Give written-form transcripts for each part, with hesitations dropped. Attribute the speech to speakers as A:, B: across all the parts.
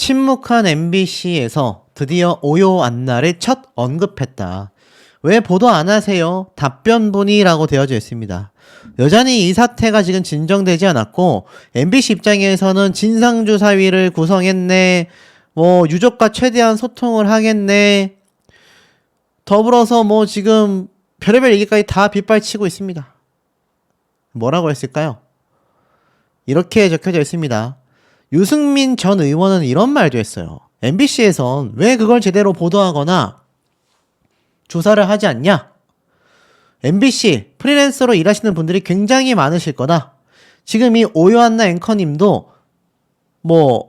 A: 침묵한 MBC에서 드디어 오요 안나를 첫 언급했다. 왜 보도 안 하세요? 답변본이라고 되어져 있습니다. 여전히 이 사태가 지금 진정되지 않았고 MBC 입장에서는 진상조사위를 구성했네, 유족과 최대한 소통을 하겠네, 더불어서 지금 별의별 얘기까지 다 빗발치고 있습니다. 뭐라고 했을까요? 이렇게 적혀져 있습니다. 유승민 전 의원은 이런 말도 했어요. MBC에선 왜 그걸 제대로 보도하거나 조사를 하지 않냐? MBC 프리랜서로 일하시는 분들이 굉장히 많으실 거다. 지금 이 오요한나 앵커님도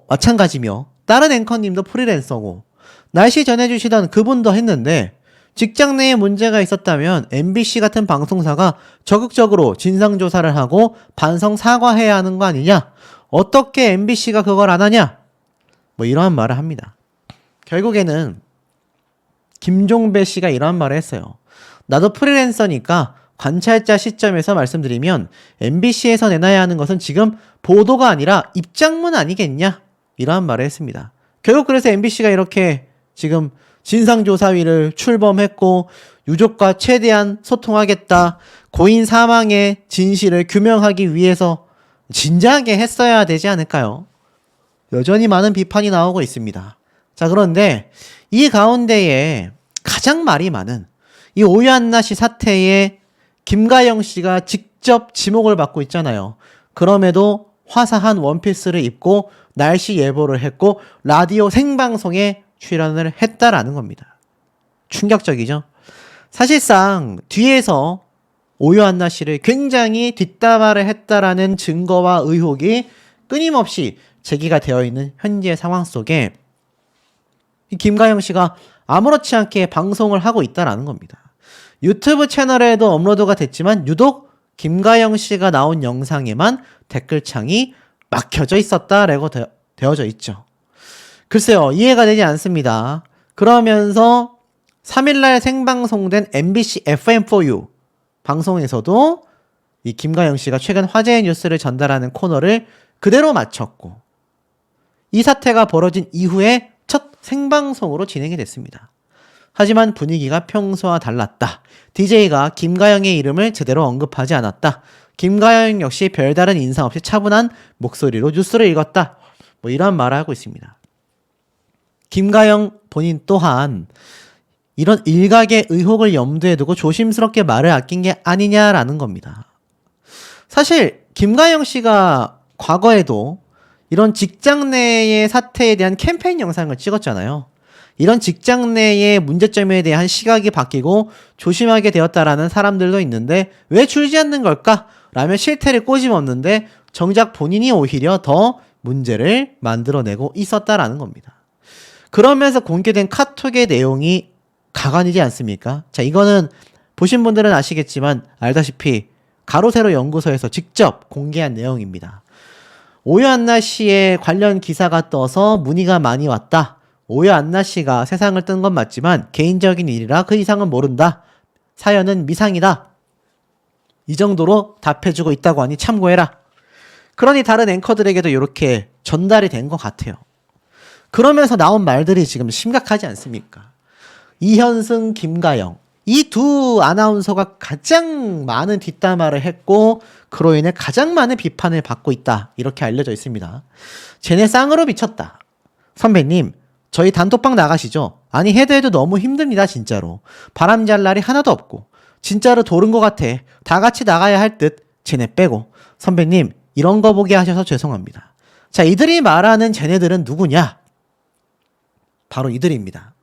A: 마찬가지며 다른 앵커님도 프리랜서고 날씨 전해주시던 그분도 했는데 직장 내에 문제가 있었다면 MBC 같은 방송사가 적극적으로 진상조사를 하고 반성 사과해야 하는 거 아니냐? 어떻게 MBC가 그걸 안 하냐? 이러한 말을 합니다. 결국에는 김종배 씨가 이러한 말을 했어요. 나도 프리랜서니까 관찰자 시점에서 말씀드리면 MBC에서 내놔야 하는 것은 지금 보도가 아니라 입장문 아니겠냐? 이러한 말을 했습니다. 결국 그래서 MBC가 이렇게 지금 진상조사위를 출범했고 유족과 최대한 소통하겠다, 고인 사망의 진실을 규명하기 위해서 진지하게 했어야 되지 않을까요? 여전히 많은 비판이 나오고 있습니다. 자, 그런데 이 가운데에 가장 말이 많은 이 오요한나 씨 사태에 김가영 씨가 직접 지목을 받고 있잖아요. 그럼에도 화사한 원피스를 입고 날씨 예보를 했고 라디오 생방송에 출연을 했다라는 겁니다. 충격적이죠? 사실상 뒤에서 오요한나 씨를 굉장히 뒷담화를 했다라는 증거와 의혹이 끊임없이 제기가 되어 있는 현재 상황 속에 이 김가영 씨가 아무렇지 않게 방송을 하고 있다라는 겁니다. 유튜브 채널에도 업로드가 됐지만 유독 김가영 씨가 나온 영상에만 댓글창이 막혀져 있었다라고 되어져 있죠. 글쎄요, 이해가 되지 않습니다. 그러면서 3일날 생방송된 MBC FM4U 방송에서도 이 김가영 씨가 최근 화제의 뉴스를 전달하는 코너를 그대로 마쳤고 이 사태가 벌어진 이후에 첫 생방송으로 진행이 됐습니다. 하지만 분위기가 평소와 달랐다. DJ가 김가영의 이름을 제대로 언급하지 않았다. 김가영 역시 별다른 인상 없이 차분한 목소리로 뉴스를 읽었다. 이런 말을 하고 있습니다. 김가영 본인 또한 이런 일각의 의혹을 염두에 두고 조심스럽게 말을 아낀 게 아니냐라는 겁니다. 사실 김가영 씨가 과거에도 이런 직장 내의 사태에 대한 캠페인 영상을 찍었잖아요. 이런 직장 내의 문제점에 대한 시각이 바뀌고 조심하게 되었다라는 사람들도 있는데 왜 줄지 않는 걸까? 라며 실태를 꼬집었는데 정작 본인이 오히려 더 문제를 만들어내고 있었다라는 겁니다. 그러면서 공개된 카톡의 내용이 가관이지 않습니까? 자, 이거는 보신 분들은 아시겠지만 알다시피 가로세로 연구소에서 직접 공개한 내용입니다. 오요한나 씨의 관련 기사가 떠서 문의가 많이 왔다. 오요한나 씨가 세상을 뜬 건 맞지만 개인적인 일이라 그 이상은 모른다. 사연은 미상이다. 이 정도로 답해주고 있다고 하니 참고해라. 그러니 다른 앵커들에게도 이렇게 전달이 된 것 같아요. 그러면서 나온 말들이 지금 심각하지 않습니까? 이현승, 김가영 이 두 아나운서가 가장 많은 뒷담화를 했고 그로 인해 가장 많은 비판을 받고 있다. 이렇게 알려져 있습니다. 쟤네 쌍으로 미쳤다. 선배님, 저희 단톡방 나가시죠? 아니 해도 너무 힘듭니다. 진짜로. 바람 잘 날이 하나도 없고 진짜로 도른 것 같아. 다 같이 나가야 할 듯. 쟤네 빼고. 선배님, 이런 거 보게 하셔서 죄송합니다. 자, 이들이 말하는 쟤네들은 누구냐? 바로 이들입니다.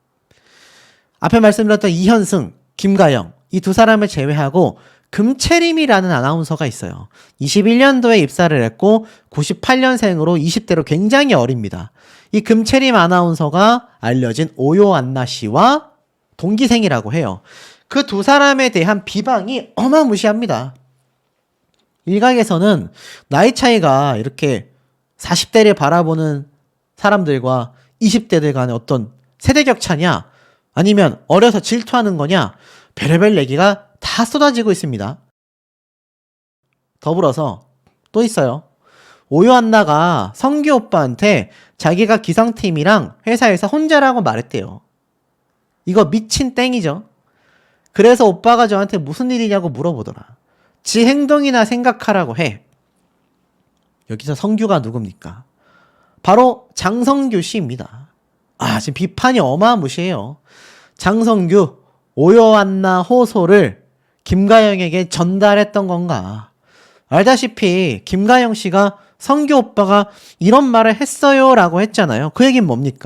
A: 앞에 말씀드렸던 이현승, 김가영 이 두 사람을 제외하고 금채림이라는 아나운서가 있어요. 21년도에 입사를 했고 98년생으로 20대로 굉장히 어립니다. 이 금채림 아나운서가 알려진 오요한나 씨와 동기생이라고 해요. 그 두 사람에 대한 비방이 어마무시합니다. 일각에서는 나이 차이가 이렇게 40대를 바라보는 사람들과 20대들 간의 어떤 세대 격차냐 아니면 어려서 질투하는 거냐 별의별 얘기가 다 쏟아지고 있습니다. 더불어서 또 있어요. 오요한나가 성규 오빠한테 자기가 기상팀이랑 회사에서 혼자라고 말했대요. 이거 미친 땡이죠. 그래서 오빠가 저한테 무슨 일이냐고 물어보더라. 지 행동이나 생각하라고 해. 여기서 성규가 누굽니까? 바로 장성규 씨입니다. 지금 비판이 어마무시해요. 장성규 오요안나 호소를 김가영에게 전달했던 건가? 알다시피 김가영 씨가 성규 오빠가 이런 말을 했어요 라고 했잖아요. 그 얘기는 뭡니까?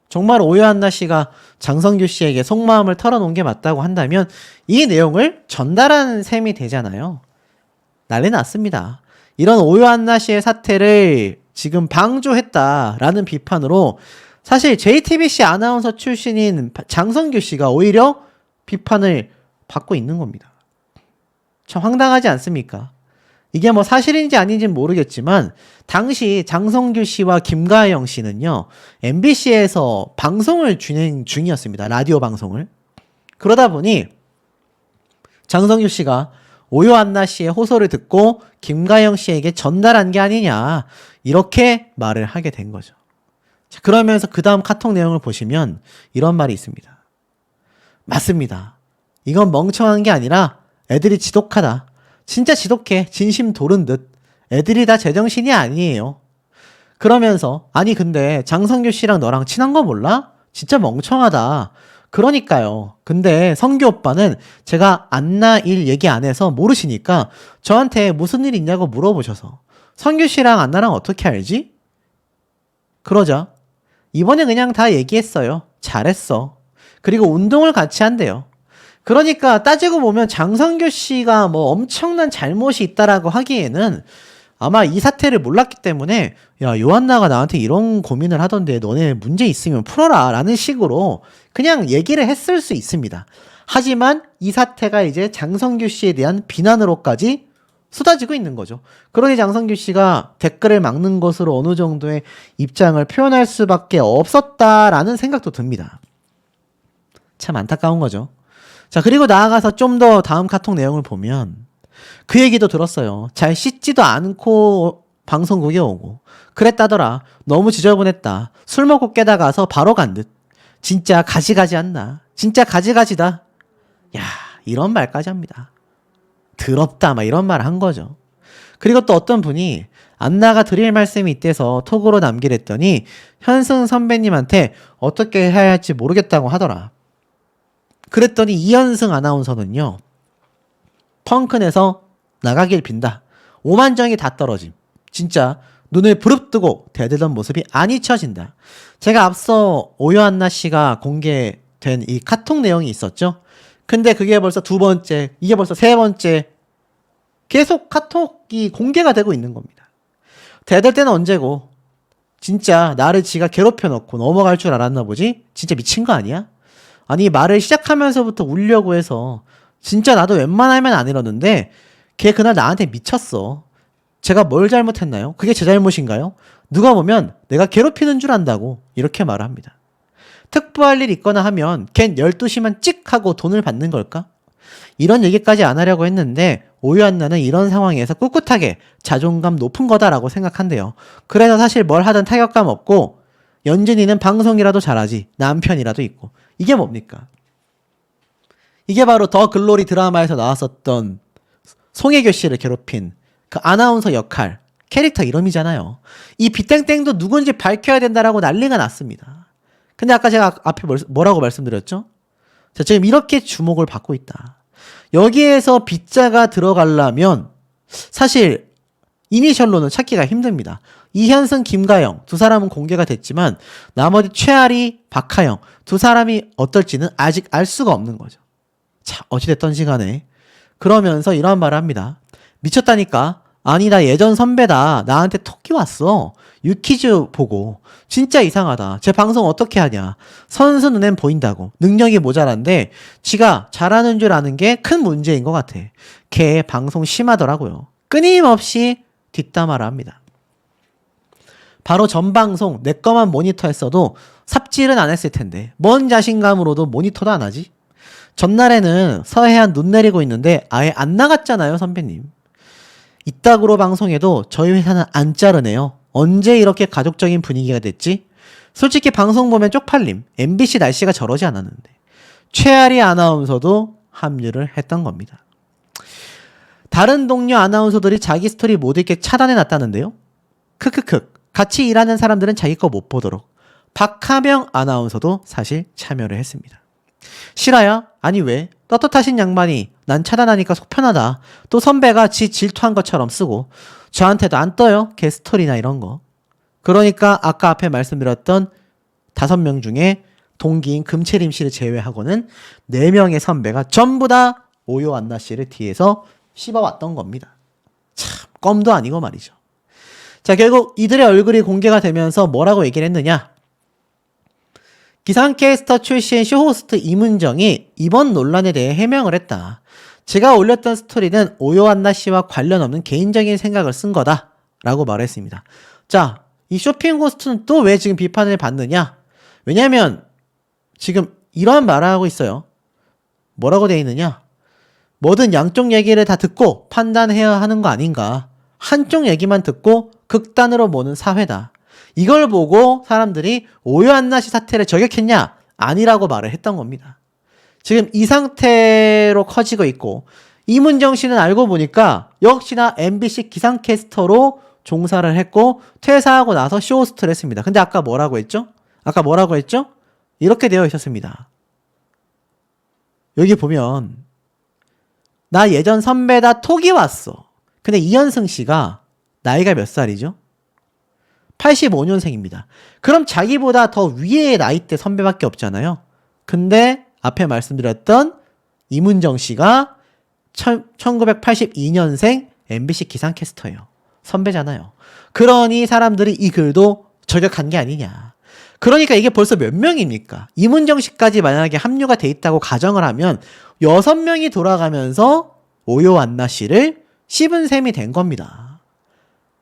A: 정말 오요안나 씨가 장성규 씨에게 속마음을 털어놓은 게 맞다고 한다면 이 내용을 전달한 셈이 되잖아요. 난리 났습니다. 이런 오요안나 씨의 사태를 지금 방조했다라는 비판으로 사실 JTBC 아나운서 출신인 장성규 씨가 오히려 비판을 받고 있는 겁니다. 참 황당하지 않습니까? 이게 뭐 사실인지 아닌지는 모르겠지만 당시 장성규 씨와 김가영 씨는요, MBC에서 방송을 진행 중이었습니다. 라디오 방송을. 그러다 보니 장성규 씨가 오요안나 씨의 호소를 듣고 김가영 씨에게 전달한 게 아니냐, 이렇게 말을 하게 된 거죠. 자, 그러면서 그 다음 카톡 내용을 보시면 이런 말이 있습니다. 맞습니다. 이건 멍청한 게 아니라 애들이 지독하다. 진짜 지독해. 진심 도른 듯. 애들이 다 제정신이 아니에요. 그러면서 아니 근데 장성규 씨랑 너랑 친한 거 몰라? 진짜 멍청하다. 그러니까요. 근데 성규 오빠는 제가 안나 일 얘기 안 해서 모르시니까 저한테 무슨 일 있냐고 물어보셔서 성규 씨랑 안나랑 어떻게 알지? 그러자 이번에 그냥 다 얘기했어요. 잘했어. 그리고 운동을 같이 한대요. 그러니까 따지고 보면 장성규 씨가 뭐 엄청난 잘못이 있다라고 하기에는 아마 이 사태를 몰랐기 때문에 야, 요한나가 나한테 이런 고민을 하던데 너네 문제 있으면 풀어라 라는 식으로 그냥 얘기를 했을 수 있습니다. 하지만 이 사태가 이제 장성규 씨에 대한 비난으로까지 쏟아지고 있는 거죠. 그러니 장성규 씨가 댓글을 막는 것으로 어느 정도의 입장을 표현할 수밖에 없었다라는 생각도 듭니다. 참 안타까운 거죠. 자, 그리고 나아가서 좀 더 다음 카톡 내용을 보면 그 얘기도 들었어요. 잘 씻지도 않고 방송국에 오고 그랬다더라. 너무 지저분했다. 술 먹고 깨다가서 바로 간 듯. 진짜 가지가지 않나. 진짜 가지가지다. 야, 이런 말까지 합니다. 더럽다 막 이런 말 한 거죠. 그리고 또 어떤 분이 안나가 드릴 말씀이 있대서 톡으로 남기랬더니 현승 선배님한테 어떻게 해야 할지 모르겠다고 하더라. 그랬더니 이현승 아나운서는요, 펑크내서 나가길 빈다. 오만정이 다 떨어짐. 진짜 눈을 부릅뜨고 대들던 모습이 안 잊혀진다. 제가 앞서 오요안나 씨가 공개된 이 카톡 내용이 있었죠. 근데 그게 벌써 두 번째, 이게 벌써 세 번째 계속 카톡이 공개가 되고 있는 겁니다. 대들 때는 언제고 진짜 나를 지가 괴롭혀놓고 넘어갈 줄 알았나 보지? 진짜 미친 거 아니야? 아니 말을 시작하면서부터 울려고 해서 진짜 나도 웬만하면 안 이러는데 걔 그날 나한테 미쳤어. 제가 뭘 잘못했나요? 그게 제 잘못인가요? 누가 보면 내가 괴롭히는 줄 안다고 이렇게 말합니다. 특보할 일 있거나 하면 걘 12시만 찍 하고 돈을 받는 걸까? 이런 얘기까지 안 하려고 했는데 오유한나는 이런 상황에서 꿋꿋하게 자존감 높은 거다라고 생각한대요. 그래서 사실 뭘 하든 타격감 없고 연진이는 방송이라도 잘하지 남편이라도 있고. 이게 뭡니까? 이게 바로 더 글로리 드라마에서 나왔었던 송혜교 씨를 괴롭힌 그 아나운서 역할, 캐릭터 이름이잖아요. 이 비땡땡도 누군지 밝혀야 된다라고 난리가 났습니다. 근데 아까 제가 앞에 뭐라고 말씀드렸죠? 자, 지금 이렇게 주목을 받고 있다. 여기에서 빗자가 들어가려면 사실 이니셜로는 찾기가 힘듭니다. 이현승, 김가영 두 사람은 공개가 됐지만 나머지 최아리, 박하영 두 사람이 어떨지는 아직 알 수가 없는 거죠. 자, 어찌됐던 시간에 그러면서 이런 말을 합니다. 미쳤다니까. 아니 나 예전 선배다. 나한테 톡이 왔어. 유퀴즈 보고. 진짜 이상하다. 제 방송 어떻게 하냐. 선수 눈엔 보인다고. 능력이 모자란데 지가 잘하는 줄 아는 게 큰 문제인 것 같아. 걔 방송 심하더라고요. 끊임없이 뒷담화를 합니다. 바로 전방송 내 거만 모니터했어도 삽질은 안 했을 텐데 뭔 자신감으로도 모니터도 안 하지? 전날에는 서해안 눈 내리고 있는데 아예 안 나갔잖아요 선배님. 이따구로 방송해도 저희 회사는 안 자르네요. 언제 이렇게 가족적인 분위기가 됐지? 솔직히 방송 보면 쪽팔림. MBC 날씨가 저러지 않았는데. 최아리 아나운서도 합류를 했던 겁니다. 다른 동료 아나운서들이 자기 스토리 못 읽게 차단해 놨다는데요. 크크크. 같이 일하는 사람들은 자기 거 못 보도록. 박하명 아나운서도 사실 참여를 했습니다. 실화야? 아니 왜? 떳떳하신 양반이 난 차단하니까 속 편하다. 또 선배가 지 질투한 것처럼 쓰고 저한테도 안 떠요. 걔 스토리나 이런 거. 그러니까 아까 앞에 말씀드렸던 5명 중에 동기인 금채림 씨를 제외하고는 4명의 선배가 전부 다 오요 안나 씨를 뒤에서 씹어왔던 겁니다. 참 껌도 아니고 말이죠. 자, 결국 이들의 얼굴이 공개가 되면서 뭐라고 얘기를 했느냐? 기상캐스터 출신 쇼호스트 이문정이 이번 논란에 대해 해명을 했다. 제가 올렸던 스토리는 오요 안나 씨와 관련 없는 개인적인 생각을 쓴 거다 라고 말했습니다. 자, 이 쇼핑 호스트는 또 왜 지금 비판을 받느냐? 왜냐면 지금 이러한 말을 하고 있어요. 뭐라고 돼 있느냐? 뭐든 양쪽 얘기를 다 듣고 판단해야 하는 거 아닌가? 한쪽 얘기만 듣고 극단으로 모는 사회다. 이걸 보고 사람들이 오요 안나 씨 사태를 저격했냐? 아니라고 말을 했던 겁니다. 지금 이 상태로 커지고 있고 이문정 씨는 알고 보니까 역시나 MBC 기상캐스터로 종사를 했고 퇴사하고 나서 쇼호스트를 했습니다. 근데 아까 뭐라고 했죠? 이렇게 되어 있었습니다. 여기 보면 나 예전 선배다 톡이 왔어. 근데 이현승 씨가 나이가 몇 살이죠? 85년생입니다. 그럼 자기보다 더 위의 나이대 선배밖에 없잖아요. 근데 앞에 말씀드렸던 이문정 씨가 1982년생 MBC 기상캐스터예요. 선배잖아요. 그러니 사람들이 이 글도 저격한 게 아니냐. 그러니까 이게 벌써 몇 명입니까? 이문정 씨까지 만약에 합류가 돼 있다고 가정을 하면 6명이 돌아가면서 오요 안나 씨를 씹은 셈이 된 겁니다.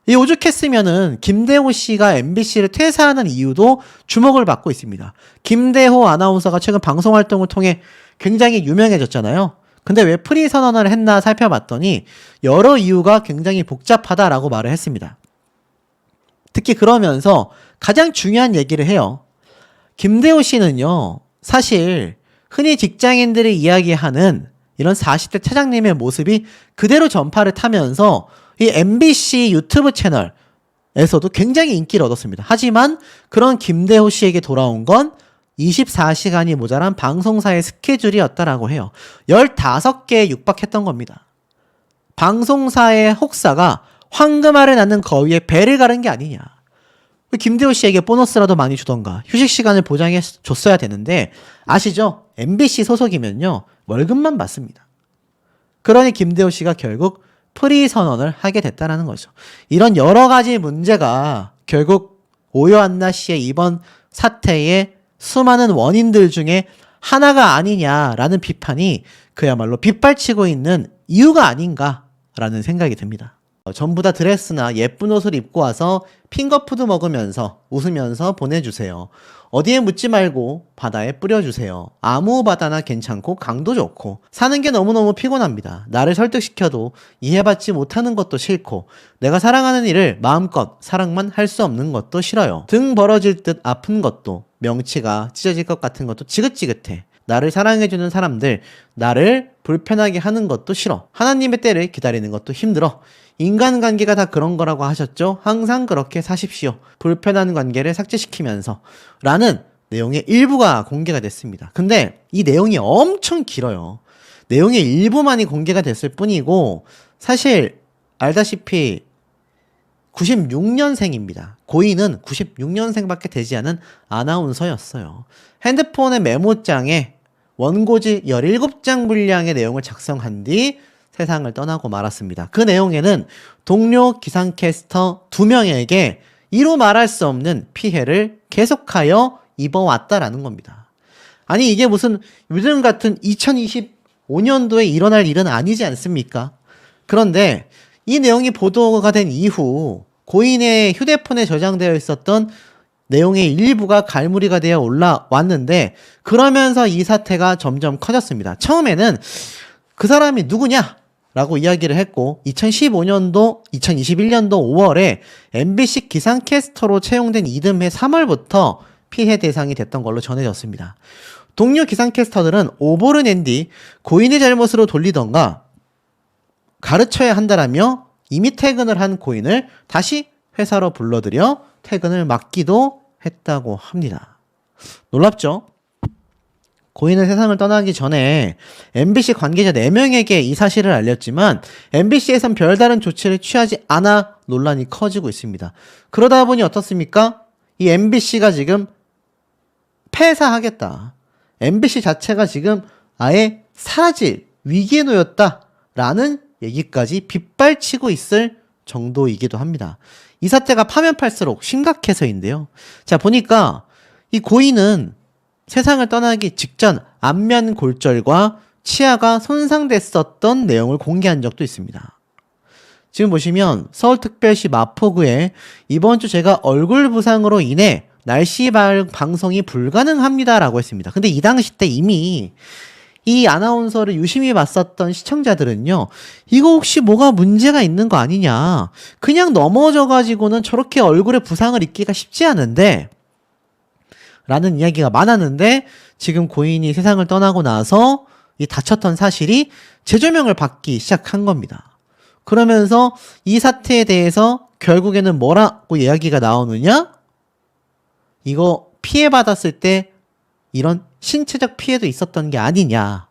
A: 이 오죽했으면은 김대호 씨가 MBC를 퇴사하는 이유도 주목을 받고 있습니다. 김대호 아나운서가 최근 방송 활동을 통해 굉장히 유명해졌잖아요. 근데 왜 프리 선언을 했나 살펴봤더니 여러 이유가 굉장히 복잡하다라고 말을 했습니다. 특히 그러면서 가장 중요한 얘기를 해요. 김대호 씨는요, 사실 흔히 직장인들이 이야기하는 이런 40대 차장님의 모습이 그대로 전파를 타면서 이 MBC 유튜브 채널에서도 굉장히 인기를 얻었습니다. 하지만 그런 김대호 씨에게 돌아온 건 24시간이 모자란 방송사의 스케줄이었다라고 해요. 15개에 육박했던 겁니다. 방송사의 혹사가 황금알을 낳는 거위에 배를 가른 게 아니냐. 김대호 씨에게 보너스라도 많이 주던가 휴식 시간을 보장해 줬어야 되는데 아시죠? MBC 소속이면요 월급만 받습니다. 그러니 김대호 씨가 결국 프리 선언을 하게 됐다라는 거죠. 이런 여러 가지 문제가 결국 오요 안나 씨의 이번 사태의 수많은 원인들 중에 하나가 아니냐라는 비판이 그야말로 빗발치고 있는 이유가 아닌가라는 생각이 듭니다. 전부 다 드레스나 예쁜 옷을 입고 와서 핑거푸드 먹으면서 웃으면서 보내주세요. 어디에 묻지 말고 바다에 뿌려주세요. 아무 바다나 괜찮고 강도 좋고 사는 게 너무너무 피곤합니다. 나를 설득시켜도 이해받지 못하는 것도 싫고 내가 사랑하는 일을 마음껏 사랑만 할 수 없는 것도 싫어요. 등 벌어질 듯 아픈 것도 명치가 찢어질 것 같은 것도 지긋지긋해. 나를 사랑해주는 사람들, 나를 불편하게 하는 것도 싫어. 하나님의 때를 기다리는 것도 힘들어. 인간관계가 다 그런 거라고 하셨죠? 항상 그렇게 사십시오. 불편한 관계를 삭제시키면서 라는 내용의 일부가 공개가 됐습니다. 근데 이 내용이 엄청 길어요. 내용의 일부만이 공개가 됐을 뿐이고 사실 알다시피 96년생입니다. 고인은 96년생밖에 되지 않은 아나운서였어요. 핸드폰의 메모장에 원고지 17장 분량의 내용을 작성한 뒤 세상을 떠나고 말았습니다. 그 내용에는 동료 기상캐스터 2명에게 이루 말할 수 없는 피해를 계속하여 입어왔다라는 겁니다. 아니 이게 무슨 요즘 같은 2025년도에 일어날 일은 아니지 않습니까? 그런데 이 내용이 보도가 된 이후 고인의 휴대폰에 저장되어 있었던 내용의 일부가 갈무리가 되어 올라왔는데 그러면서 이 사태가 점점 커졌습니다. 처음에는 그 사람이 누구냐? 라고 이야기를 했고 2015년도 2021년도 5월에 MBC 기상캐스터로 채용된 이듬해 3월부터 피해 대상이 됐던 걸로 전해졌습니다. 동료 기상캐스터들은 오보를 낸 뒤 고인의 잘못으로 돌리던가 가르쳐야 한다라며 이미 퇴근을 한 고인을 다시 회사로 불러들여 퇴근을 막기도 했다고 합니다. 놀랍죠? 고인은 세상을 떠나기 전에 MBC 관계자 4명에게 이 사실을 알렸지만 MBC에선 별다른 조치를 취하지 않아 논란이 커지고 있습니다. 그러다 보니 어떻습니까? 이 MBC가 지금 폐사하겠다. MBC 자체가 지금 아예 사라질 위기에 놓였다라는 얘기까지 빗발치고 있을 정도이기도 합니다. 이 사태가 파면 팔수록 심각해서인데요. 자, 보니까 이 고인은 세상을 떠나기 직전 안면 골절과 치아가 손상됐었던 내용을 공개한 적도 있습니다. 지금 보시면 서울특별시 마포구에 이번 주 제가 얼굴 부상으로 인해 날씨 방송이 불가능합니다 라고 했습니다. 근데 이 당시 때 이미 이 아나운서를 유심히 봤었던 시청자들은요, 이거 혹시 뭐가 문제가 있는 거 아니냐, 그냥 넘어져가지고는 저렇게 얼굴에 부상을 입기가 쉽지 않은데 라는 이야기가 많았는데, 지금 고인이 세상을 떠나고 나서 이 다쳤던 사실이 재조명을 받기 시작한 겁니다. 그러면서 이 사태에 대해서 결국에는 뭐라고 이야기가 나오느냐, 이거 피해받았을 때 이런 신체적 피해도 있었던 게 아니냐.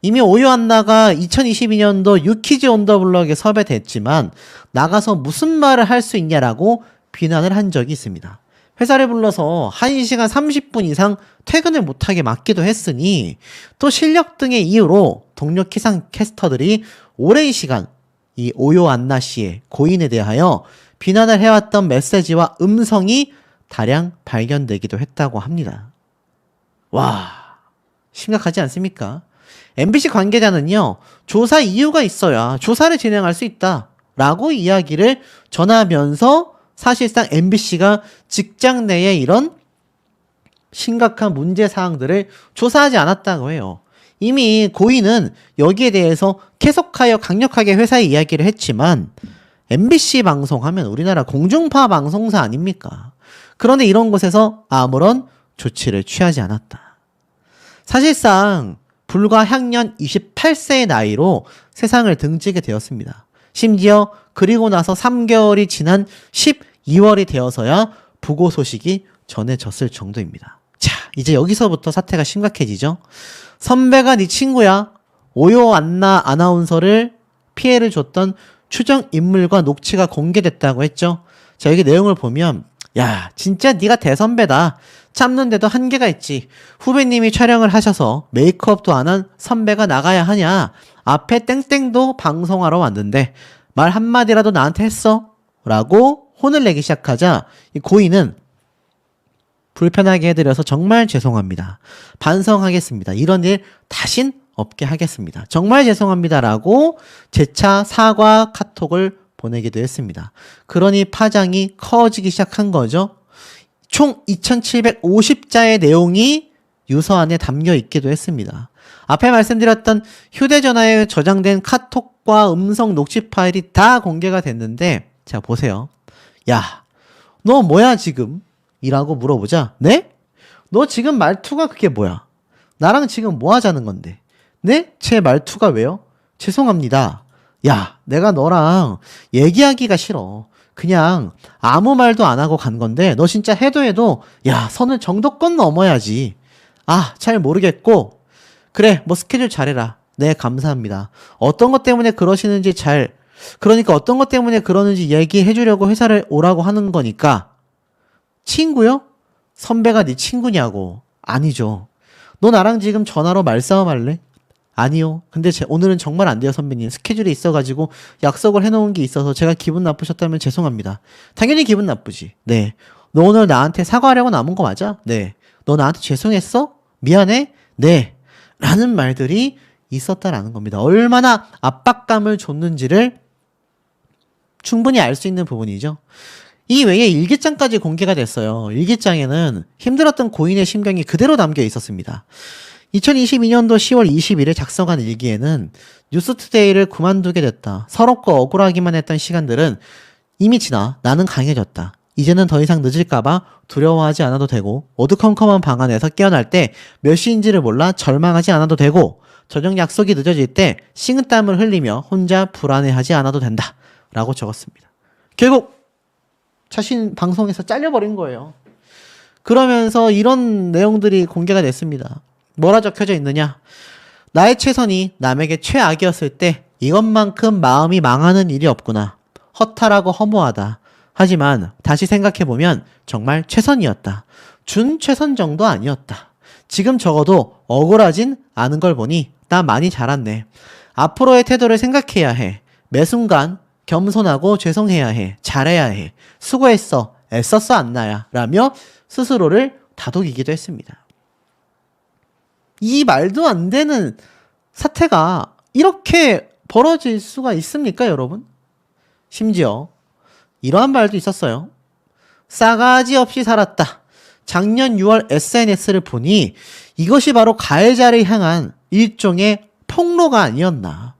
A: 이미 오요안나가 2022년도 유키즈 온 더 블럭에 섭외됐지만 나가서 무슨 말을 할 수 있냐라고 비난을 한 적이 있습니다. 회사를 불러서 1시간 30분 이상 퇴근을 못하게 막기도 했으니 또 실력 등의 이유로 동료 기상캐스터들이 오랜 시간 이 오요안나 씨의 고인에 대하여 비난을 해왔던 메시지와 음성이 다량 발견되기도 했다고 합니다. 와, 심각하지 않습니까? MBC 관계자는요, 조사 이유가 있어야 조사를 진행할 수 있다 라고 이야기를 전하면서 사실상 MBC가 직장 내에 이런 심각한 문제 사항들을 조사하지 않았다고 해요. 이미 고인은 여기에 대해서 계속하여 강력하게 회사에 이야기를 했지만 MBC 방송하면 우리나라 공중파 방송사 아닙니까? 그런데 이런 곳에서 아무런 조치를 취하지 않았다. 사실상 불과 향년 28세의 나이로 세상을 등지게 되었습니다. 심지어 그리고 나서 3개월이 지난 12월이 되어서야 부고 소식이 전해졌을 정도입니다. 자, 이제 여기서부터 사태가 심각해지죠. 선배가 네 친구야. 오요안나 아나운서를 피해를 줬던 추정 인물과 녹취가 공개됐다고 했죠. 자, 여기 내용을 보면 야, 진짜 네가 대선배다. 참는데도 한계가 있지. 후배님이 촬영을 하셔서 메이크업도 안 한 선배가 나가야 하냐. 앞에 땡땡도 방송하러 왔는데 말 한마디라도 나한테 했어? 라고 혼을 내기 시작하자 이 고인은 불편하게 해드려서 정말 죄송합니다. 반성하겠습니다. 이런 일 다신 없게 하겠습니다. 정말 죄송합니다. 라고 재차 사과 카톡을 보내기도 했습니다. 그러니 파장이 커지기 시작한 거죠. 총 2750자의 내용이 유서안에 담겨 있기도 했습니다. 앞에 말씀드렸던 휴대전화에 저장된 카톡과 음성 녹취 파일이 다 공개가 됐는데, 자, 보세요. 야, 너 뭐야 지금? 이라고 물어보자. 네? 너 지금 말투가 그게 뭐야? 나랑 지금 뭐 하자는 건데? 네? 제 말투가 왜요? 죄송합니다. 야, 내가 너랑 얘기하기가 싫어. 그냥 아무 말도 안 하고 간 건데 너 진짜 해도 야, 선을 정도껏 넘어야지. 아, 잘 모르겠고 그래, 뭐 스케줄 잘해라. 네, 감사합니다. 어떤 것 때문에 그러시는지 그러니까 어떤 것 때문에 그러는지 얘기해 주려고 회사를 오라고 하는 거니까. 친구요? 선배가 네 친구냐고. 아니죠. 너 나랑 지금 전화로 말싸움 할래? 아니요. 근데 오늘은 정말 안 돼요, 선배님. 스케줄이 있어가지고 약속을 해놓은 게 있어서 제가 기분 나쁘셨다면 죄송합니다. 당연히 기분 나쁘지. 네. 너 오늘 나한테 사과하려고 남은 거 맞아? 네. 너 나한테 죄송했어? 미안해? 네. 라는 말들이 있었다라는 겁니다. 얼마나 압박감을 줬는지를 충분히 알 수 있는 부분이죠. 이 외에 일기장까지 공개가 됐어요. 일기장에는 힘들었던 고인의 심경이 그대로 담겨 있었습니다. 2022년도 10월 20일에 작성한 일기에는 뉴스투데이를 그만두게 됐다. 서럽고 억울하기만 했던 시간들은 이미 지나 나는 강해졌다. 이제는 더 이상 늦을까봐 두려워하지 않아도 되고 어두컴컴한 방 안에서 깨어날 때 몇 시인지를 몰라 절망하지 않아도 되고 저녁 약속이 늦어질 때 식은땀을 흘리며 혼자 불안해하지 않아도 된다. 라고 적었습니다. 결국 자신 방송에서 잘려버린 거예요. 그러면서 이런 내용들이 공개가 됐습니다. 뭐라 적혀져 있느냐? 나의 최선이 남에게 최악이었을 때 이것만큼 마음이 망하는 일이 없구나. 허탈하고 허무하다. 하지만 다시 생각해보면 정말 최선이었다. 준 최선 정도 아니었다. 지금 적어도 억울하진 않은 걸 보니 나 많이 자랐네. 앞으로의 태도를 생각해야 해. 매 순간 겸손하고 죄송해야 해. 잘해야 해. 수고했어. 애썼어 안나야. 라며 스스로를 다독이기도 했습니다. 이 말도 안 되는 사태가 이렇게 벌어질 수가 있습니까, 여러분? 심지어 이러한 말도 있었어요. 싸가지 없이 살았다. 작년 6월 SNS를 보니 이것이 바로 가해자를 향한 일종의 폭로가 아니었나.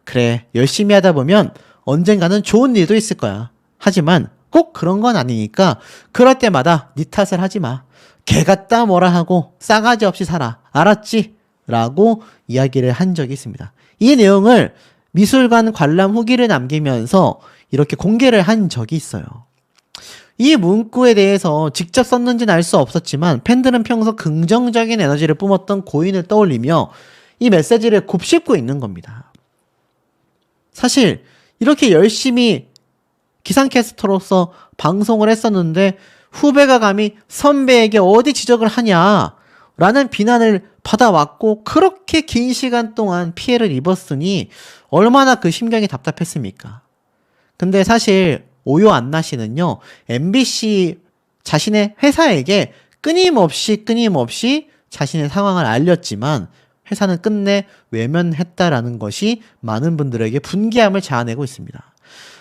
A: 그래, 열심히 하다 보면 언젠가는 좋은 일도 있을 거야. 하지만 꼭 그런 건 아니니까 그럴 때마다 네 탓을 하지 마. 개 같다 뭐라 하고 싸가지 없이 살아. 알았지? 라고 이야기를 한 적이 있습니다. 이 내용을 미술관 관람 후기를 남기면서 이렇게 공개를 한 적이 있어요. 이 문구에 대해서 직접 썼는지는 알 수 없었지만 팬들은 평소 긍정적인 에너지를 뿜었던 고인을 떠올리며 이 메시지를 곱씹고 있는 겁니다. 사실 이렇게 열심히 기상캐스터로서 방송을 했었는데 후배가 감히 선배에게 어디 지적을 하냐라는 비난을 받아왔고 그렇게 긴 시간 동안 피해를 입었으니 얼마나 그 심경이 답답했습니까? 근데 사실 오요 안나 씨는요, MBC 자신의 회사에게 끊임없이 자신의 상황을 알렸지만 회사는 끝내 외면했다라는 것이 많은 분들에게 분개함을 자아내고 있습니다.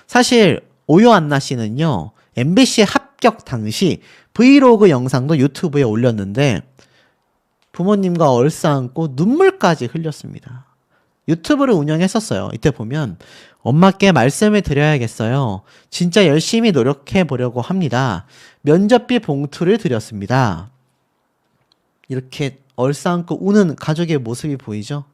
A: 사실 오요 안나 씨는요, MBC 합격 당시 브이로그 영상도 유튜브에 올렸는데 부모님과 얼싸안고 눈물까지 흘렸습니다. 유튜브를 운영했었어요. 이때 보면 엄마께 말씀을 드려야겠어요. 진짜 열심히 노력해 보려고 합니다. 면접비 봉투를 드렸습니다. 이렇게 얼싸안고 우는 가족의 모습이 보이죠?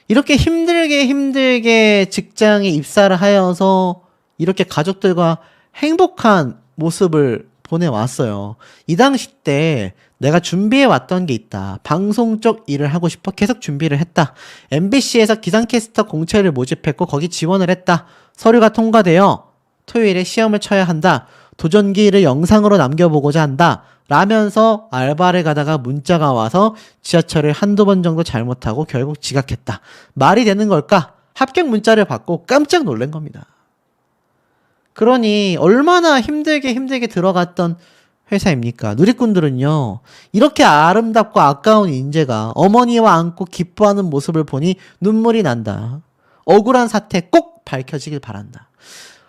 A: 이렇게 힘들게 직장에 입사를 하여서 이렇게 가족들과 행복한 모습을 보내왔어요. 이 당시 때 내가 준비해왔던 게 있다. 방송 쪽 일을 하고 싶어 계속 준비를 했다. MBC에서 기상캐스터 공채를 모집했고 거기 지원을 했다. 서류가 통과되어 토요일에 시험을 쳐야 한다. 도전기를 영상으로 남겨보고자 한다. 라면서 알바를 가다가 문자가 와서 지하철을 한두 번 정도 잘못하고 결국 지각했다. 말이 되는 걸까? 합격 문자를 받고 깜짝 놀란 겁니다. 그러니 얼마나 힘들게 들어갔던 회사입니까? 누리꾼들은요, 이렇게 아름답고 아까운 인재가 어머니와 안고 기뻐하는 모습을 보니 눈물이 난다. 억울한 사태 꼭 밝혀지길 바란다.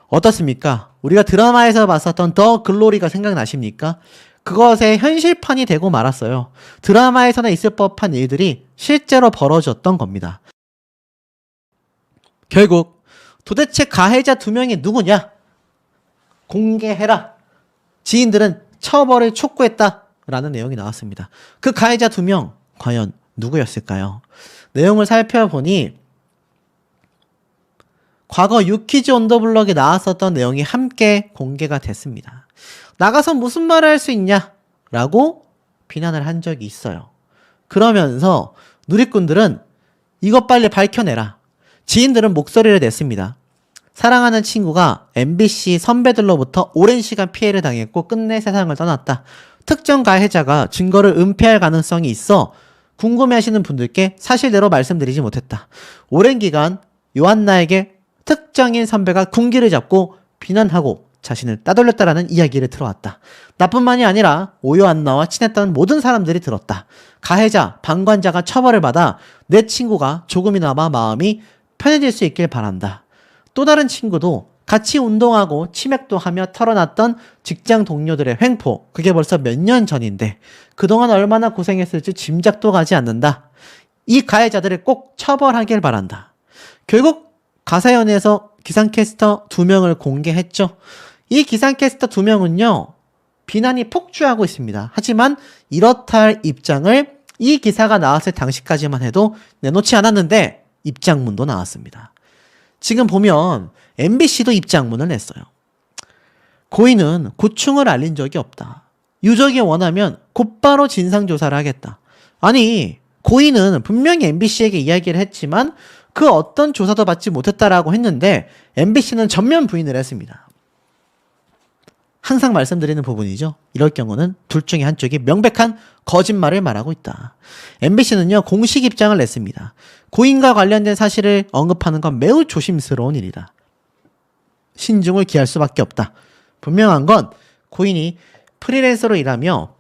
A: 어떻습니까? 우리가 드라마에서 봤었던 더 글로리가 생각나십니까? 그것의 현실판이 되고 말았어요. 드라마에서는 있을 법한 일들이 실제로 벌어졌던 겁니다. 결국 도대체 가해자 2명이 누구냐? 공개해라. 지인들은 처벌을 촉구했다라는 내용이 나왔습니다. 그 가해자 2명 과연 누구였을까요? 내용을 살펴보니 과거 유퀴즈 온 더 블럭에 나왔었던 내용이 함께 공개가 됐습니다. 나가서 무슨 말을 할 수 있냐? 라고 비난을 한 적이 있어요. 그러면서 누리꾼들은 이것 빨리 밝혀내라. 지인들은 목소리를 냈습니다. 사랑하는 친구가 MBC 선배들로부터 오랜 시간 피해를 당했고 끝내 세상을 떠났다. 특정 가해자가 증거를 은폐할 가능성이 있어 궁금해하시는 분들께 사실대로 말씀드리지 못했다. 오랜 기간 요한나에게 특정인 선배가 군기를 잡고 비난하고 자신을 따돌렸다라는 이야기를 들어왔다. 나뿐만이 아니라 오요안나와 친했던 모든 사람들이 들었다. 가해자, 방관자가 처벌을 받아 내 친구가 조금이나마 마음이 편해질 수 있길 바란다. 또 다른 친구도 같이 운동하고 치맥도 하며 털어놨던 직장 동료들의 횡포, 그게 벌써 몇 년 전인데 그동안 얼마나 고생했을지 짐작도 가지 않는다. 이 가해자들을 꼭 처벌하길 바란다. 결국 가사연에서 기상캐스터 2명을 공개했죠. 이 기상캐스터 2명은요. 비난이 폭주하고 있습니다. 하지만 이렇다 할 입장을 이 기사가 나왔을 당시까지만 해도 내놓지 않았는데 입장문도 나왔습니다. 지금 보면 MBC도 입장문을 냈어요. 고인은 고충을 알린 적이 없다. 유족이 원하면 곧바로 진상조사를 하겠다. 아니, 고인은 분명히 MBC에게 이야기를 했지만 그 어떤 조사도 받지 못했다라고 했는데 MBC는 전면 부인을 했습니다. 항상 말씀드리는 부분이죠. 이럴 경우는 둘 중에 한쪽이 명백한 거짓말을 말하고 있다. MBC는요, 공식 입장을 냈습니다. 고인과 관련된 사실을 언급하는 건 매우 조심스러운 일이다. 신중을 기할 수밖에 없다. 분명한 건 고인이 프리랜서로 일하며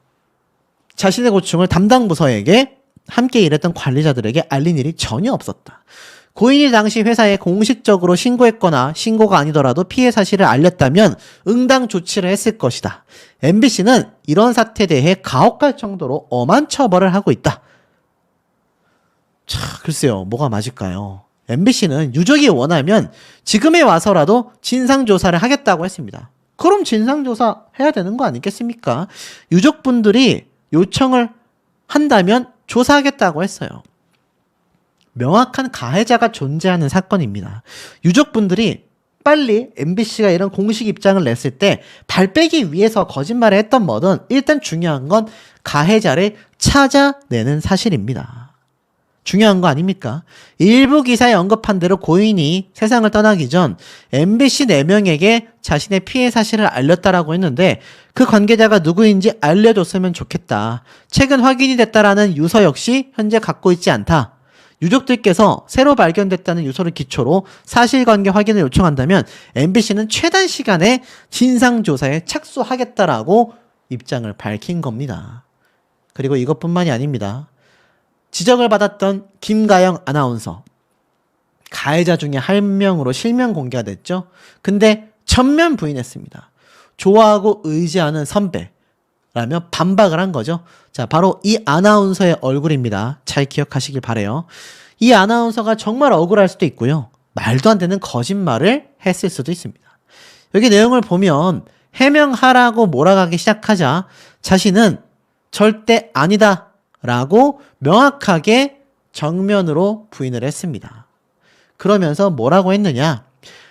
A: 자신의 고충을 담당 부서에게 함께 일했던 관리자들에게 알린 일이 전혀 없었다. 고인이 당시 회사에 공식적으로 신고했거나 신고가 아니더라도 피해 사실을 알렸다면 응당 조치를 했을 것이다. MBC는 이런 사태에 대해 가혹할 정도로 엄한 처벌을 하고 있다. 자, 글쎄요. 뭐가 맞을까요? MBC는 유족이 원하면 지금에 와서라도 진상조사를 하겠다고 했습니다. 그럼 진상조사 해야 되는 거 아니겠습니까? 유족분들이 요청을 한다면 조사하겠다고 했어요. 명확한 가해자가 존재하는 사건입니다. 유족분들이 빨리 MBC가 이런 공식 입장을 냈을 때 발 빼기 위해서 거짓말을 했던 뭐든 일단 중요한 건 가해자를 찾아내는 사실입니다. 중요한 거 아닙니까? 일부 기사에 언급한 대로 고인이 세상을 떠나기 전 MBC 4명에게 자신의 피해 사실을 알렸다라고 했는데 그 관계자가 누구인지 알려줬으면 좋겠다. 최근 확인이 됐다라는 유서 역시 현재 갖고 있지 않다. 유족들께서 새로 발견됐다는 유서를 기초로 사실관계 확인을 요청한다면 MBC는 최단 시간에 진상조사에 착수하겠다라고 입장을 밝힌 겁니다. 그리고 이것뿐만이 아닙니다. 지적을 받았던 김가영 아나운서, 가해자 중에 한 명으로 실명 공개가 됐죠. 근데 전면 부인했습니다. 좋아하고 의지하는 선배라며 반박을 한 거죠. 자, 바로 이 아나운서의 얼굴입니다. 잘 기억하시길 바래요. 이 아나운서가 정말 억울할 수도 있고요. 말도 안 되는 거짓말을 했을 수도 있습니다. 여기 내용을 보면 해명하라고 몰아가기 시작하자 자신은 절대 아니다 라고 명확하게 정면으로 부인을 했습니다. 그러면서 뭐라고 했느냐?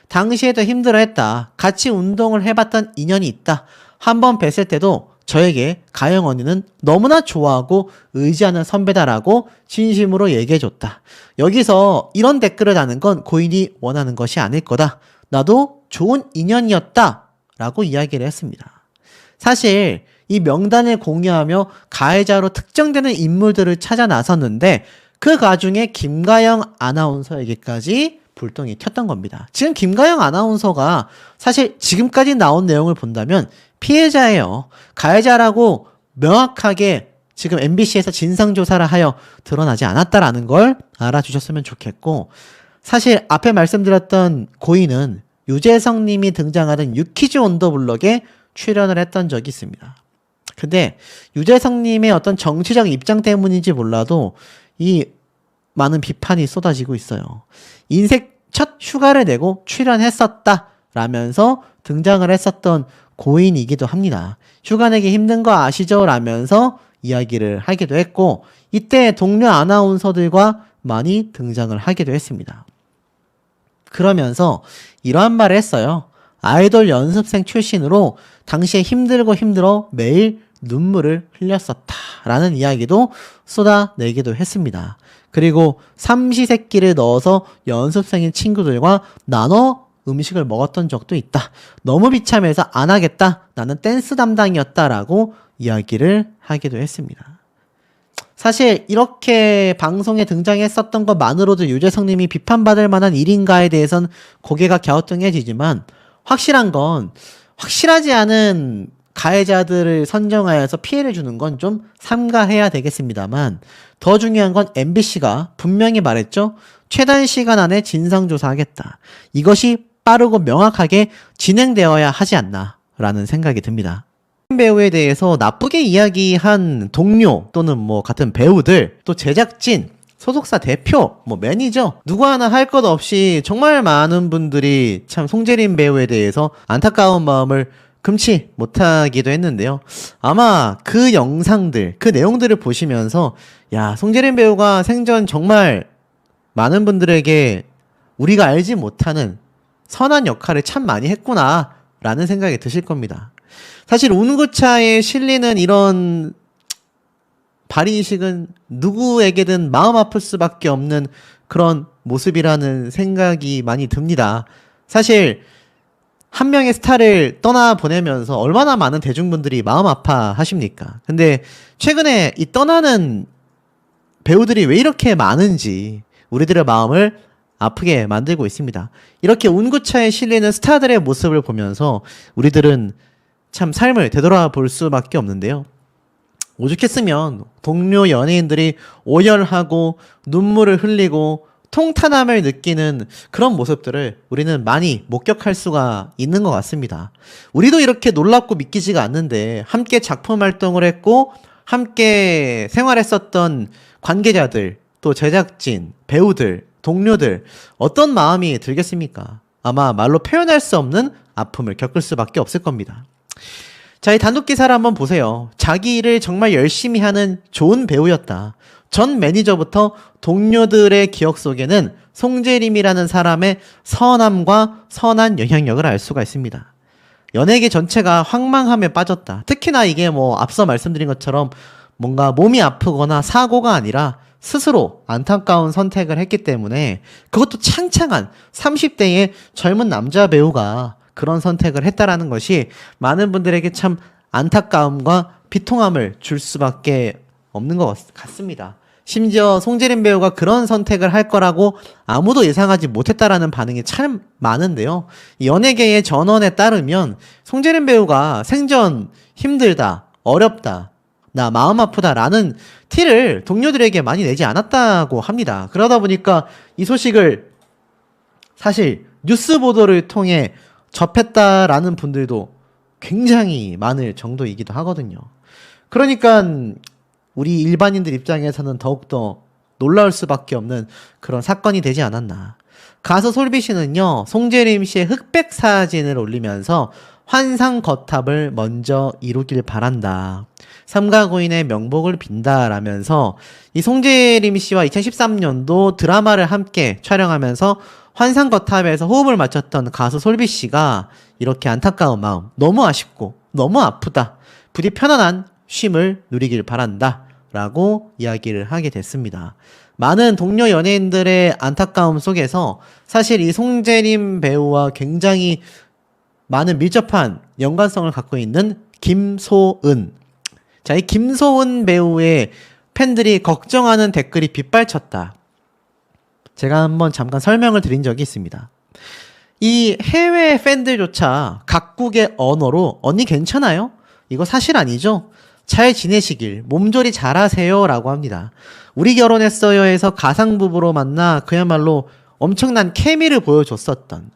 A: 당시에도 힘들어했다. 같이 운동을 해봤던 인연이 있다. 한번 뵀을 때도 저에게 가영 언니는 너무나 좋아하고 의지하는 선배다라고 진심으로 얘기해줬다. 여기서 이런 댓글을 다는 건 고인이 원하는 것이 아닐 거다. 나도 좋은 인연이었다 라고 이야기를 했습니다. 사실 이 명단을 공유하며 가해자로 특정되는 인물들을 찾아 나섰는데 그 가중에 김가영 아나운서에게까지 불똥이 튀었던 겁니다. 지금 김가영 아나운서가 사실 지금까지 나온 내용을 본다면 피해자예요. 가해자라고 명확하게 지금 MBC에서 진상조사를 하여 드러나지 않았다라는 걸 알아주셨으면 좋겠고, 사실 앞에 말씀드렸던 고인은 유재석 님이 등장하던 유퀴즈 온 더 블럭에 출연을 했던 적이 있습니다. 근데 유재석 님의 어떤 정치적 입장 때문인지 몰라도 이 많은 비판이 쏟아지고 있어요. 인생 첫 휴가를 내고 출연했었다 라면서 등장을 했었던 고인이기도 합니다. 휴가 내기 힘든 거 아시죠? 라면서 이야기를 하기도 했고, 이때 동료 아나운서들과 많이 등장을 하기도 했습니다. 그러면서 이러한 말을 했어요. 아이돌 연습생 출신으로 당시에 힘들어 매일 눈물을 흘렸었다 라는 이야기도 쏟아내기도 했습니다. 그리고 삼시세끼를 넣어서 연습생인 친구들과 나눠 음식을 먹었던 적도 있다. 너무 비참해서 안 하겠다. 나는 댄스 담당이었다라고 이야기를 하기도 했습니다. 사실 이렇게 방송에 등장했었던 것만으로도 유재석 님이 비판받을 만한 일인가에 대해서는 고개가 갸우뚱해지지만, 확실한 건 확실하지 않은 가해자들을 선정하여서 피해를 주는 건 좀 삼가해야 되겠습니다만, 더 중요한 건 MBC가 분명히 말했죠. 최단 시간 안에 진상조사하겠다. 이것이 빠르고 명확하게 진행되어야 하지 않나 라는 생각이 듭니다. 배우에 대해서 나쁘게 이야기한 동료 또는 뭐 같은 배우들, 또 제작진, 소속사 대표, 뭐 매니저 누구 하나 할 것 없이 정말 많은 분들이 참 송재림 배우에 대해서 안타까운 마음을 금치 못하기도 했는데요. 아마 그 영상들, 그 내용들을 보시면서 야, 송재림 배우가 생전 정말 많은 분들에게 우리가 알지 못하는 선한 역할을 참 많이 했구나 라는 생각이 드실 겁니다. 사실 운구차에 실리는 이런 발의식은 누구에게든 마음 아플 수밖에 없는 그런 모습이라는 생각이 많이 듭니다. 사실 한 명의 스타를 떠나보내면서 얼마나 많은 대중분들이 마음 아파하십니까? 근데 최근에 이 떠나는 배우들이 왜 이렇게 많은지 우리들의 마음을 아프게 만들고 있습니다. 이렇게 운구차에 실리는 스타들의 모습을 보면서 우리들은 참 삶을 되돌아볼 수밖에 없는데요. 오죽했으면 동료 연예인들이 오열하고 눈물을 흘리고 통탄함을 느끼는 그런 모습들을 우리는 많이 목격할 수가 있는 것 같습니다. 우리도 이렇게 놀랍고 믿기지가 않는데 함께 작품 활동을 했고 함께 생활했었던 관계자들, 또 제작진, 배우들, 동료들 어떤 마음이 들겠습니까? 아마 말로 표현할 수 없는 아픔을 겪을 수밖에 없을 겁니다. 자, 이 단독 기사를 한번 보세요. 자기 일을 정말 열심히 하는 좋은 배우였다. 전 매니저부터 동료들의 기억 속에는 송재림이라는 사람의 선함과 선한 영향력을 알 수가 있습니다. 연예계 전체가 황망함에 빠졌다. 특히나 이게 뭐 앞서 말씀드린 것처럼 뭔가 몸이 아프거나 사고가 아니라 스스로 안타까운 선택을 했기 때문에 그것도 창창한 30대의 젊은 남자 배우가 그런 선택을 했다라는 것이 많은 분들에게 참 안타까움과 비통함을 줄 수밖에 없는 것 같습니다. 심지어 송재림 배우가 그런 선택을 할 거라고 아무도 예상하지 못했다라는 반응이 참 많은데요. 연예계의 전언에 따르면 송재림 배우가 생전 힘들다, 어렵다, 나 마음 아프다라는 티를 동료들에게 많이 내지 않았다고 합니다. 그러다 보니까 이 소식을 사실 뉴스 보도를 통해 접했다라는 분들도 굉장히 많을 정도이기도 하거든요. 그러니까 우리 일반인들 입장에서는 더욱더 놀라울 수밖에 없는 그런 사건이 되지 않았나. 가수 솔비 씨는요, 송재림 씨의 흑백 사진을 올리면서 환상 거탑을 먼저 이루길 바란다. 삼가 고인의 명복을 빈다라면서 이 송재림 씨와 2013년도 드라마를 함께 촬영하면서 환상 거탑에서 호흡을 맞췄던 가수 솔비 씨가 이렇게 안타까운 마음, 너무 아쉽고 너무 아프다. 부디 편안한 쉼을 누리길 바란다. 라고 이야기를 하게 됐습니다. 많은 동료 연예인들의 안타까움 속에서 사실 이 송재림 배우와 굉장히 많은 밀접한 연관성을 갖고 있는 김소은. 자, 이 김소은 배우의 팬들이 걱정하는 댓글이 빗발쳤다. 제가 한번 잠깐 설명을 드린 적이 있습니다. 이 해외 팬들조차 각국의 언어로 언니 괜찮아요? 이거 사실 아니죠? 잘 지내시길, 몸조리 잘하세요 라고 합니다. 우리 결혼했어요에서 가상부부로 만나 그야말로 엄청난 케미를 보여줬었던,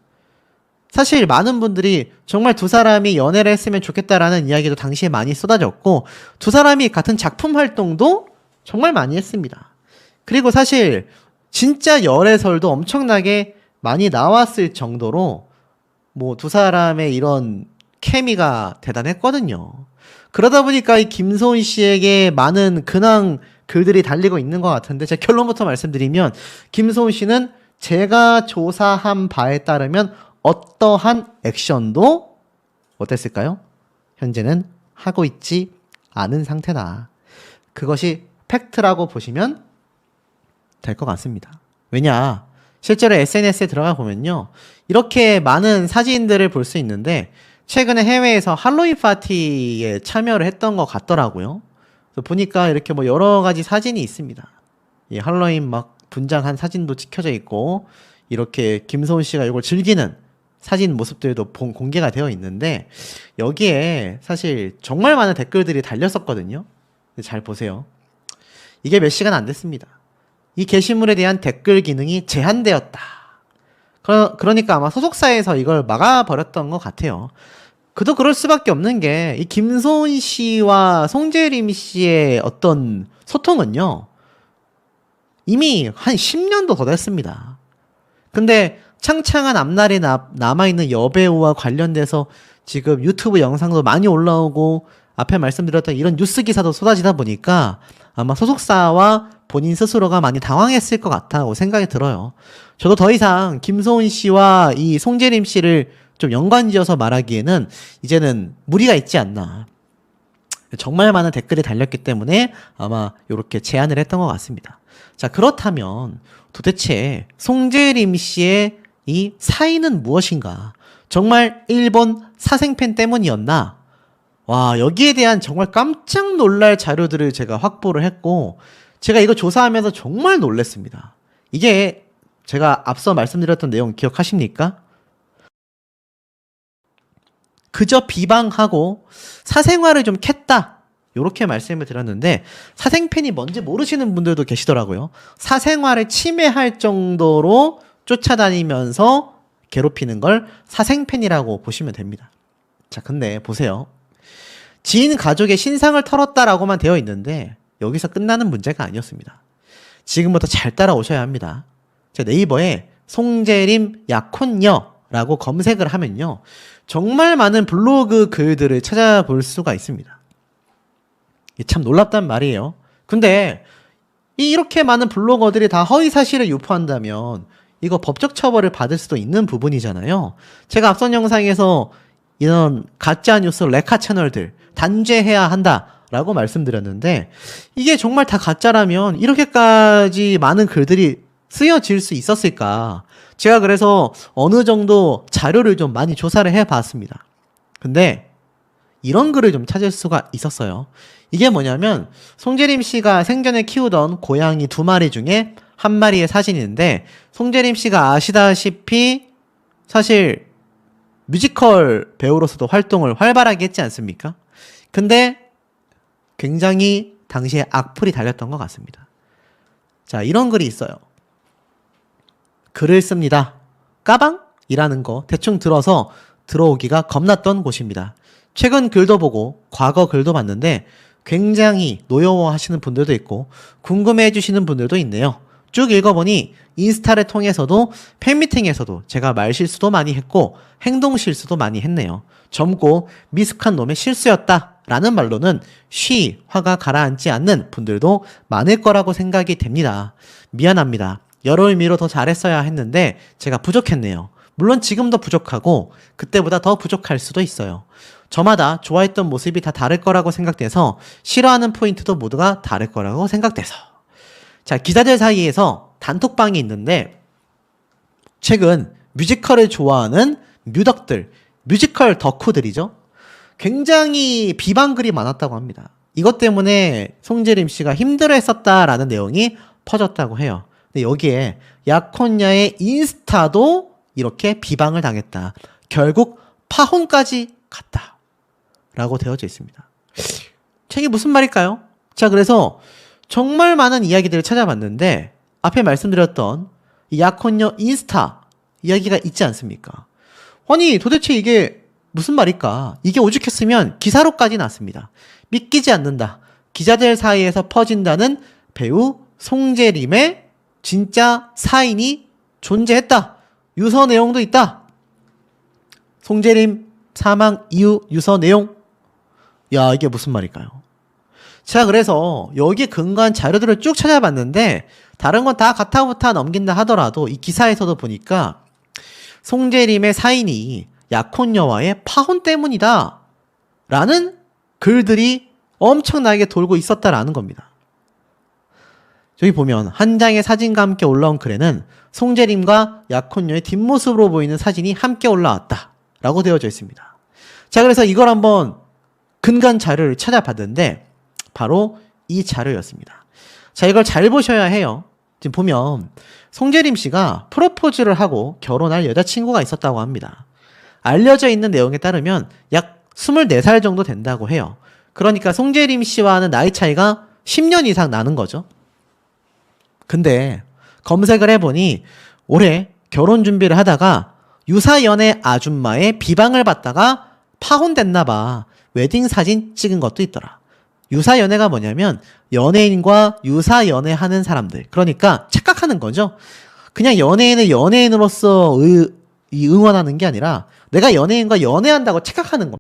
A: 사실 많은 분들이 정말 두 사람이 연애를 했으면 좋겠다라는 이야기도 당시에 많이 쏟아졌고 두 사람이 같은 작품 활동도 정말 많이 했습니다. 그리고 사실 진짜 열애설도 엄청나게 많이 나왔을 정도로 뭐 두 사람의 이런 케미가 대단했거든요. 그러다 보니까 이 김소은 씨에게 많은 근황 글들이 달리고 있는 것 같은데, 제 결론부터 말씀드리면 김소은 씨는 제가 조사한 바에 따르면 어떠한 액션도 어땠을까요? 현재는 하고 있지 않은 상태다. 그것이 팩트라고 보시면 될 것 같습니다. 왜냐? 실제로 SNS에 들어가 보면요, 이렇게 많은 사진들을 볼 수 있는데 최근에 해외에서 할로윈 파티에 참여를 했던 것 같더라고요. 그래서 보니까 이렇게 뭐 여러 가지 사진이 있습니다. 이 할로윈 막 분장한 사진도 찍혀져 있고 이렇게 김소은 씨가 이걸 즐기는 사진 모습들도 공개가 되어 있는데 여기에 사실 정말 많은 댓글들이 달렸었거든요. 잘 보세요. 이게 몇 시간 안 됐습니다. 이 게시물에 대한 댓글 기능이 제한되었다. 그러니까 아마 소속사에서 이걸 막아버렸던 것 같아요. 그도 그럴 수밖에 없는 게 이 김소은 씨와 송재림 씨의 어떤 소통은요, 이미 한 10년도 더 됐습니다. 근데 창창한 앞날에 남아있는 여배우와 관련돼서 지금 유튜브 영상도 많이 올라오고 앞에 말씀드렸던 이런 뉴스 기사도 쏟아지다 보니까 아마 소속사와 본인 스스로가 많이 당황했을 것 같다고 생각이 들어요. 저도 더 이상 김소은 씨와 이 송재림 씨를 좀 연관지어서 말하기에는 이제는 무리가 있지 않나. 정말 많은 댓글이 달렸기 때문에 아마 이렇게 제안을 했던 것 같습니다. 자, 그렇다면 도대체 송재림 씨의 이 사인은 무엇인가? 정말 일본 사생팬 때문이었나? 와, 여기에 대한 정말 깜짝 놀랄 자료들을 제가 확보를 했고, 제가 이거 조사하면서 정말 놀랐습니다. 이게 제가 앞서 말씀드렸던 내용 기억하십니까? 그저 비방하고 사생활을 좀 캤다. 이렇게 말씀을 드렸는데 사생팬이 뭔지 모르시는 분들도 계시더라고요. 사생활을 침해할 정도로 쫓아다니면서 괴롭히는 걸 사생팬이라고 보시면 됩니다. 자, 근데 보세요. 지인 가족의 신상을 털었다라고만 되어 있는데 여기서 끝나는 문제가 아니었습니다. 지금부터 잘 따라오셔야 합니다. 제 네이버에 송재림 약혼녀라고 검색을 하면요. 정말 많은 블로그 글들을 찾아볼 수가 있습니다. 참 놀랍단 말이에요. 근데 이렇게 많은 블로거들이 다 허위 사실을 유포한다면 이거 법적 처벌을 받을 수도 있는 부분이잖아요. 제가 앞선 영상에서 이런 가짜 뉴스 레카 채널들 단죄해야 한다라고 말씀드렸는데 이게 정말 다 가짜라면 이렇게까지 많은 글들이 쓰여질 수 있었을까? 제가 그래서 어느 정도 자료를 좀 많이 조사를 해봤습니다. 근데 이런 글을 좀 찾을 수가 있었어요. 이게 뭐냐면 송재림 씨가 생전에 키우던 고양이 2마리 중에 1마리의 사진인데 송재림 씨가 아시다시피 사실 뮤지컬 배우로서도 활동을 활발하게 했지 않습니까? 근데 굉장히 당시에 악플이 달렸던 것 같습니다. 자, 이런 글이 있어요. 글을 씁니다. 까방이라는 거 대충 들어서 들어오기가 겁났던 곳입니다. 최근 글도 보고 과거 글도 봤는데 굉장히 노여워하시는 분들도 있고 궁금해해 주시는 분들도 있네요. 쭉 읽어보니 인스타를 통해서도 팬미팅에서도 제가 말 실수도 많이 했고 행동 실수도 많이 했네요. 젊고 미숙한 놈의 실수였다 라는 말로는 쉬 화가 가라앉지 않는 분들도 많을 거라고 생각이 됩니다. 미안합니다. 여러 의미로 더 잘했어야 했는데 제가 부족했네요. 물론 지금도 부족하고 그때보다 더 부족할 수도 있어요. 저마다 좋아했던 모습이 다 다를 거라고 생각돼서 싫어하는 포인트도 모두가 다를 거라고 생각돼서. 자, 기자들 사이에서 단톡방이 있는데 최근 뮤지컬을 좋아하는 뮤덕들, 뮤지컬 덕후들이죠. 굉장히 비방글이 많았다고 합니다. 이것 때문에 송재림 씨가 힘들어했었다라는 내용이 퍼졌다고 해요. 근데 여기에 약혼녀의 인스타도 이렇게 비방을 당했다. 결국 파혼까지 갔다. 라고 되어져 있습니다. 책이 무슨 말일까요? 자, 그래서 정말 많은 이야기들을 찾아봤는데 앞에 말씀드렸던 이 약혼녀 인스타 이야기가 있지 않습니까? 아니 도대체 이게 무슨 말일까? 이게 오죽했으면 기사로까지 났습니다. 믿기지 않는다. 기자들 사이에서 퍼진다는 배우 송재림의 진짜 사인이 존재했다. 유서 내용도 있다. 송재림 사망 이후 유서 내용. 야, 이게 무슨 말일까요? 자, 그래서 여기에 근거한 자료들을 쭉 찾아봤는데 다른 건 다 가타부타 넘긴다 하더라도 이 기사에서도 보니까 송재림의 사인이 약혼녀와의 파혼 때문이다 라는 글들이 엄청나게 돌고 있었다라는 겁니다. 저기 보면 한 장의 사진과 함께 올라온 글에는 송재림과 약혼녀의 뒷모습으로 보이는 사진이 함께 올라왔다 라고 되어져 있습니다. 자, 그래서 이걸 한번 근간 자료를 찾아봤는데 바로 이 자료였습니다. 자, 이걸 잘 보셔야 해요. 지금 보면 송재림 씨가 프로포즈를 하고 결혼할 여자친구가 있었다고 합니다. 알려져 있는 내용에 따르면 약 24살 정도 된다고 해요. 그러니까 송재림 씨와는 나이 차이가 10년 이상 나는 거죠. 근데 검색을 해보니 올해 결혼 준비를 하다가 유사연애 아줌마의 비방을 받다가 파혼됐나봐. 웨딩 사진 찍은 것도 있더라. 유사 연애가 뭐냐면 연예인과 유사 연애하는 사람들. 그러니까 착각하는 거죠. 그냥 연예인을 연예인으로서 응원하는 게 아니라 내가 연예인과 연애한다고 착각하는 겁니다.